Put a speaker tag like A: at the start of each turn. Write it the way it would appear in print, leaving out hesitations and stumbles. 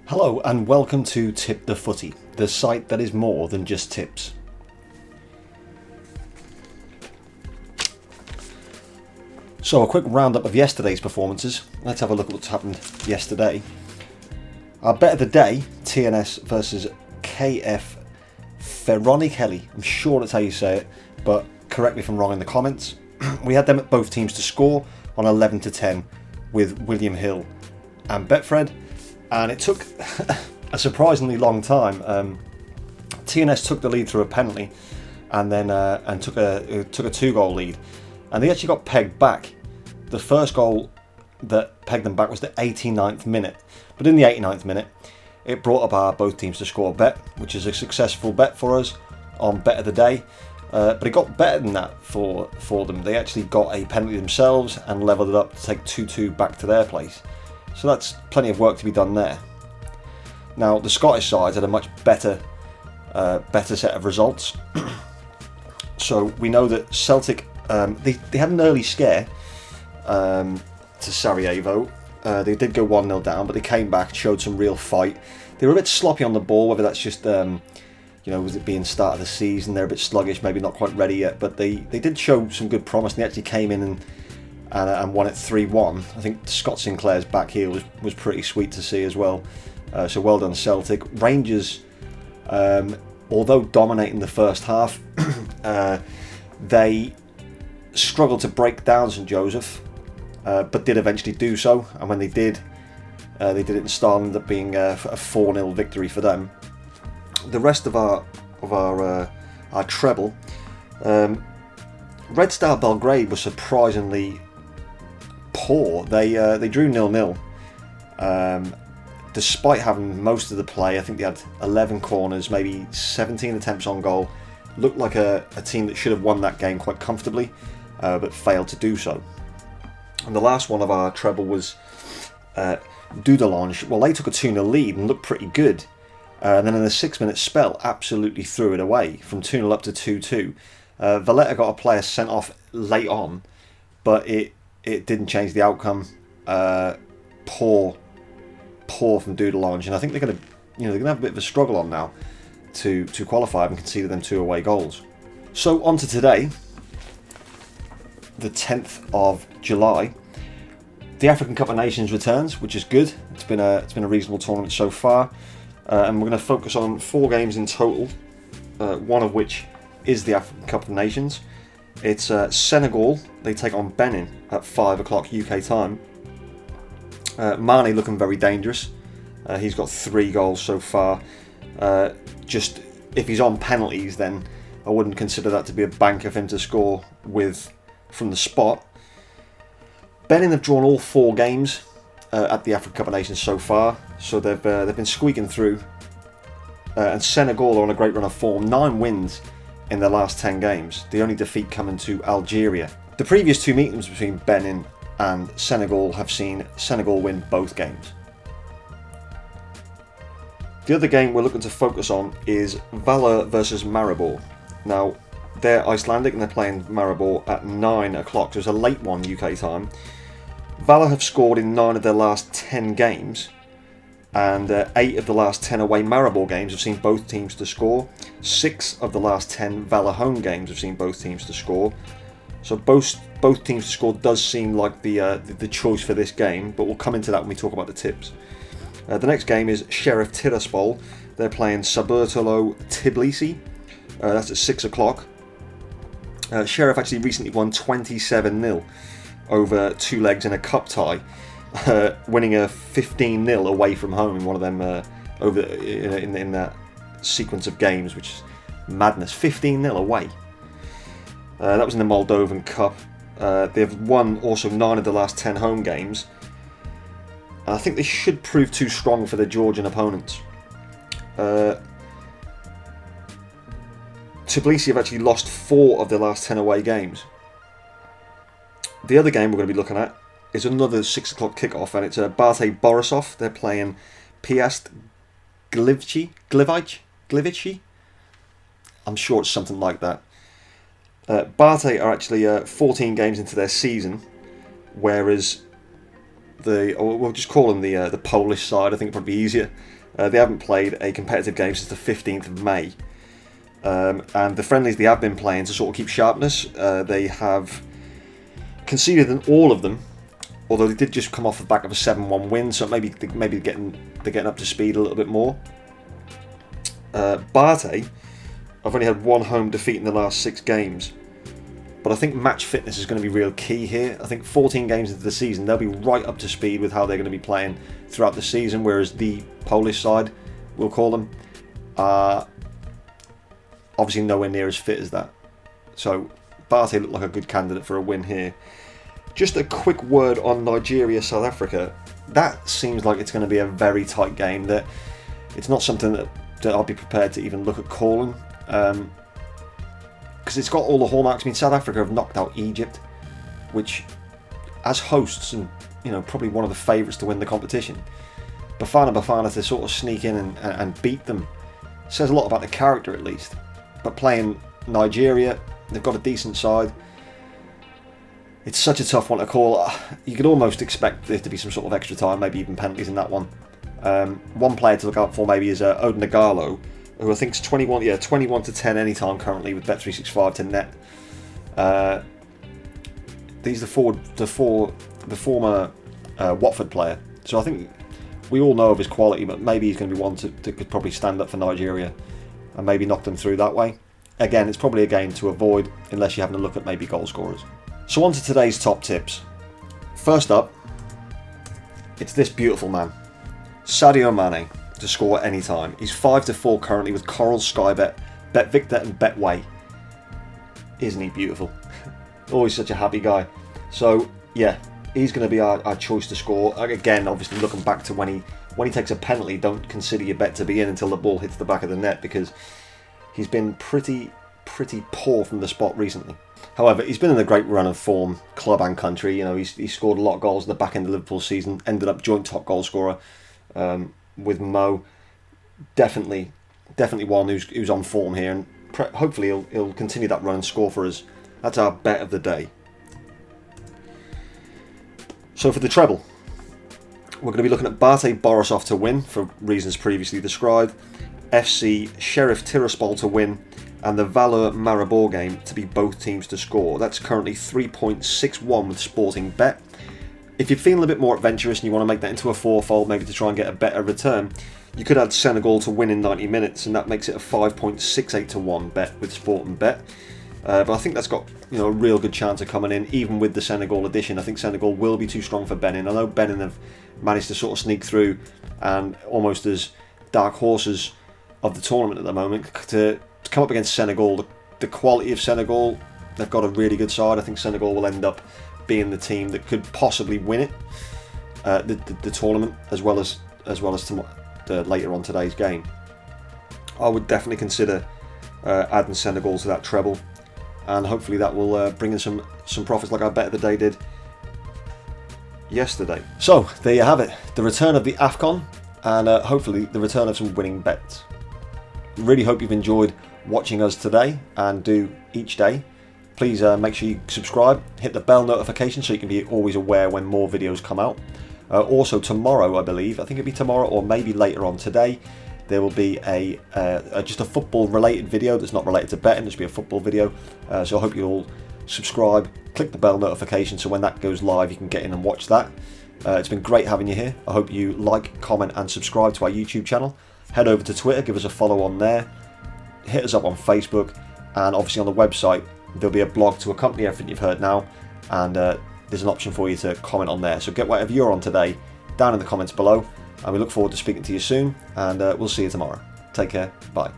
A: Hello and welcome to Tip the Footy, the site that is more than just tips. So a quick roundup of yesterday's performances. Let's have a look at what's happened yesterday. Our bet of the day, TNS versus KF Ferronikeli. I'm sure that's how you say it, but correct me if I'm wrong in the comments. We had them at both teams to score on 11-10 with William Hill and Betfred. And it took a surprisingly long time. TNS took the lead through a penalty, and then took a 2-goal lead, and they actually got pegged back. The first goal that pegged them back was the 89th minute, but in the 89th minute, it brought up our both teams to score bet, which is a successful bet for us on bet of the day. But it got better than that for them. They actually got a penalty themselves and levelled it up to take 2-2 back to their place. So that's plenty of work to be done there. Now the Scottish sides had a much better set of results. So we know that Celtic they had an early scare to Sarajevo. They did go 1-0 down, but they came back, showed some real fight. They were a bit sloppy on the ball, whether that's just was it being start of the season, they're a bit sluggish, maybe not quite ready yet, but they did show some good promise, and they actually came in and won it 3-1. I think Scott Sinclair's back heel was pretty sweet to see as well. So well done Celtic. Rangers, although dominating the first half, they struggled to break down St Joseph, but did eventually do so. And when they did it in style, ended up being a 4-0 victory for them. The rest of our treble, Red Star Belgrade was surprisingly poor. They drew 0-0, despite having most of the play. I think they had 11 corners, maybe 17 attempts on goal. Looked like a team that should have won that game quite comfortably, but failed to do so. And the last one of our treble was Dudelange. Well, they took a 2-0 lead and looked pretty good. And then in a 6-minute spell, absolutely threw it away from 2-0 up to 2-2. Valletta got a player sent off late on, but it didn't change the outcome. Poor from Dudelange, and I think they're going to have a bit of a struggle on now to qualify, having conceded them 2 away goals. So on to today, the 10th of July. The African Cup of Nations returns, which is good. It's been a reasonable tournament so far, and we're going to focus on 4 games in total. One of which is the African Cup of Nations. It's Senegal. They take on Benin at 5 o'clock UK time. Mane looking very dangerous. He's got 3 goals so far. Just if he's on penalties, then I wouldn't consider that to be a bank of him to score with from the spot. Benin have drawn all 4 games at the African Cup of Nations so far, so they've been squeaking through. And Senegal are on a great run of form, 9 wins in their last 10 games. The only defeat coming to Algeria. The previous 2 meetings between Benin and Senegal have seen Senegal win both games. The other game we're looking to focus on is Valor versus Maribor. Now, they're Icelandic and they're playing Maribor at 9 o'clock, so it's a late one UK time. Valor have scored in 9 of their last 10 games, and 8 of the last 10 away Maribor games have seen both teams to score. 6 of the last 10 Valor home games have seen both teams to score. So both teams to score does seem like the choice for this game, but we'll come into that when we talk about the tips. The next game is Sheriff Tiraspol. They're playing Saburtolo Tbilisi. That's at 6 o'clock. Sheriff actually recently won 27-0 over 2 legs in a cup tie, winning a 15-0 away from home in one of them over in that sequence of games, which is madness. 15-0 away. That was in the Moldovan Cup. They've won also 9 of the last 10 home games. I think they should prove too strong for their Georgian opponents. Tbilisi have actually lost 4 of their last 10 away games. The other game we're going to be looking at is another 6 o'clock kickoff, and it's Bate Borisov. They're playing Piast Gliwice. I'm sure it's something like that. Bate are actually 14 games into their season, whereas or we'll just call them the Polish side. I think it'd probably be easier. They haven't played a competitive game since the 15th of May. And the friendlies they have been playing to sort of keep sharpness, they have conceded in all of them, although they did just come off the back of a 7-1 win, so maybe they're getting up to speed a little bit more. Bate, I've only had one home defeat in the last 6 games, but I think match fitness is going to be real key here. I think 14 games into the season, they'll be right up to speed with how they're going to be playing throughout the season, whereas the Polish side, we'll call them, are obviously nowhere near as fit as that. So Bate looked like a good candidate for a win here. Just a quick word on Nigeria, South Africa. That seems like it's going to be a very tight game. That it's not something that I'll be prepared to even look at calling, because it's got all the hallmarks. I mean, South Africa have knocked out Egypt, which, as hosts and probably one of the favourites to win the competition, Bafana to sort of sneak in and beat them says a lot about the character, at least. But playing Nigeria, they've got a decent side. It's such a tough one to call. You could almost expect there to be some sort of extra time, maybe even penalties in that one. One player to look out for maybe is Odin Nagalo, who I think is 21 to 10 anytime currently with Bet365 to net. He's the former Watford player, so I think we all know of his quality, but maybe he's going to be one that could probably stand up for Nigeria and maybe knock them through that way. Again, it's probably a game to avoid unless you're having a look at maybe goal scorers. So on to today's top tips. First up, it's this beautiful man, Sadio Mane, to score at any time. He's 5-4 currently with Coral, Skybet, BetVictor and Betway. Isn't he beautiful? Always such a happy guy. So yeah, he's going to be our choice to score. Again, obviously looking back to when he takes a penalty, don't consider your bet to be in until the ball hits the back of the net, because he's been pretty poor from the spot recently. However, he's been in a great run of form, club and country. He's scored a lot of goals in the back end of Liverpool's season, ended up joint top goal scorer with Mo. Definitely one who's on form here, and hopefully he'll continue that run and score for us. That's our bet of the day. So for the treble, we're going to be looking at Bate Borisov to win for reasons previously described, FC Sheriff Tiraspol to win, and the Valor Maribor game to be both teams to score. That's currently 3.61 with Sporting Bet. If you're feeling a bit more adventurous and you want to make that into a fourfold, maybe to try and get a better return, you could add Senegal to win in 90 minutes, and that makes it a 5.68 to 1 bet with Sporting Bet. But I think that's got a real good chance of coming in, even with the Senegal addition. I think Senegal will be too strong for Benin. I know Benin have managed to sort of sneak through and almost as dark horses of the tournament at the moment. To come up against Senegal, the quality of Senegal, they've got a really good side. I think Senegal will end up being the team that could possibly win it, the tournament, as well as later on today's game. I would definitely consider adding Senegal to that treble, and hopefully that will bring in some profits like our bet of the day did yesterday. So there you have it, the return of the AFCON, and hopefully the return of some winning bets. Really hope you've enjoyed watching us today and do each day. Please make sure you subscribe, hit the bell notification so you can be always aware when more videos come out. Also tomorrow, I think it'll be tomorrow or maybe later on today, there will be just a football related video that's not related to betting. There'll be a football video, so I hope you all subscribe, click the bell notification so when that goes live you can get in and watch that. It's been great having you here. I hope you like, comment and subscribe to our YouTube channel. Head over to Twitter, give us a follow on there, hit us up on Facebook, and obviously on the website there'll be a blog to accompany everything you've heard now, and there's an option for you to comment on there. So get whatever you're on today down in the comments below, and we look forward to speaking to you soon, and we'll see you tomorrow. Take care, bye.